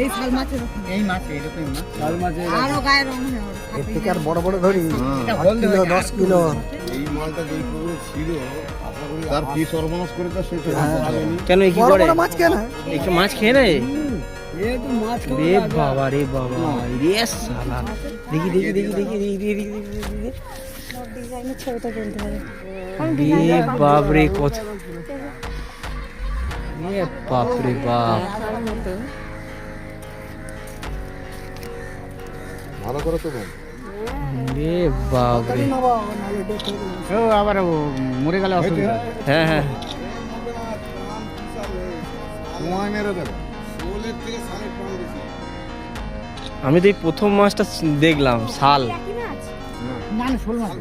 এই শাল মাছের এই মাছ এইরকম না, শাল মাছের আরো গায়ের রং এর থেকে আর বড় বড় ধরি 10 কিলো। এই মালটা যেই পুকুরে ছিল তার কি সর্বনাশ করে তা সেটা কেন কি করে মাছ কেন একটু মাছ খেয়ে নেয় এই তো মাছ রে বাবা রে বাবা রে শালা দেখি দেখি দেখি দেখি দেখি দেখি ডিজাইনের ছবিটা কিনতে হবে। রে বাপ রে কত রে বাপ রে বাপ ভালো করে তো রে বাপ রে ও আবার মরে গেলে অসুবিধা। হ্যাঁ হ্যাঁ সময় মেরে দেবে শোলের থেকে সাড়ে পাঁচ বেশি। আমি তো এই প্রথম মাছটা দেখলাম শাল মানে শোল মাছ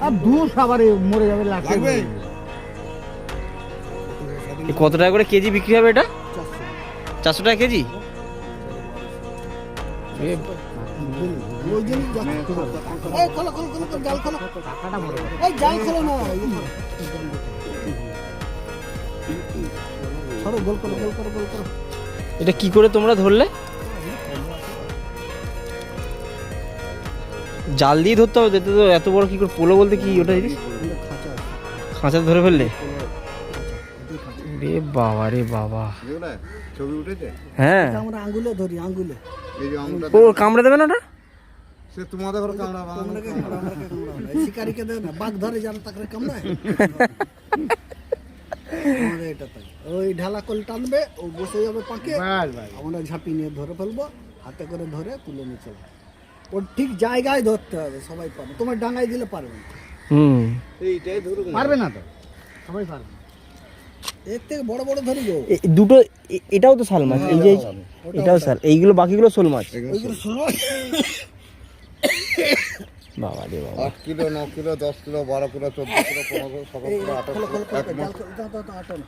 আর দূর সাবারে মরে যাবে লাগবে। এ কত টাকা করে কেজি বিক্রি হবে এটা? 400 টাকা কেজি? ওই জন্য এই খোলো খোলো খোলো জাল খোলো টাকাটা বড় এই জাল খোলো না সরো গোল করো গোল করো গোল করো। এটা কি করে তোমরা ধরলে? জাল দিয়ে ধরতে হবে তো, এত বড় কি করে পোলো বলতে কি ওটা জিনিস? খাঁচা ধরে ফেললে? রে বাবা রে বাবা ছবি উঠেছে হ্যাঁ আমরা আঙ্গুলে ধরি আঙ্গুলে। এই যে আঙুলটা ও কামড়ে দেবে না ওটা? সে তোমাদের ঘরে কামড়া কামড়াকে কামড়াকে কামড়া শিকারীকে দেয় না, বাঘ ধরে যারা তাকে কামড়ায় আমাদের এটা তাই। ওই ঢালা কল টানবে ও বসে যাবে পাকে, আমরা ঝাঁপি নিয়ে ধরে ফেলবো, হাতে করে ধরে তুলে নিয়ে চলবো। ওর ঠিক জায়গায় ধরতে হবে, সবাই পারবে, তোমার ডাঙায় দিলে পারবে না। এইটাই ধরুন পারবে না তো, সবাই পারবে। এর থেকে বড় বড় ধরি গো দুটো এটাও তো শাল মাছ, এই যে এটাও শাল, এইগুলো বাকিগুলো শোল মাছ। ওইগুলো শুনো বাবা রে বাবা 8 kilo 9 kilo 10 kilo 12 kilo 14 kilo 15 kilo 17 kilo 18 kilo 1 মাস আটো না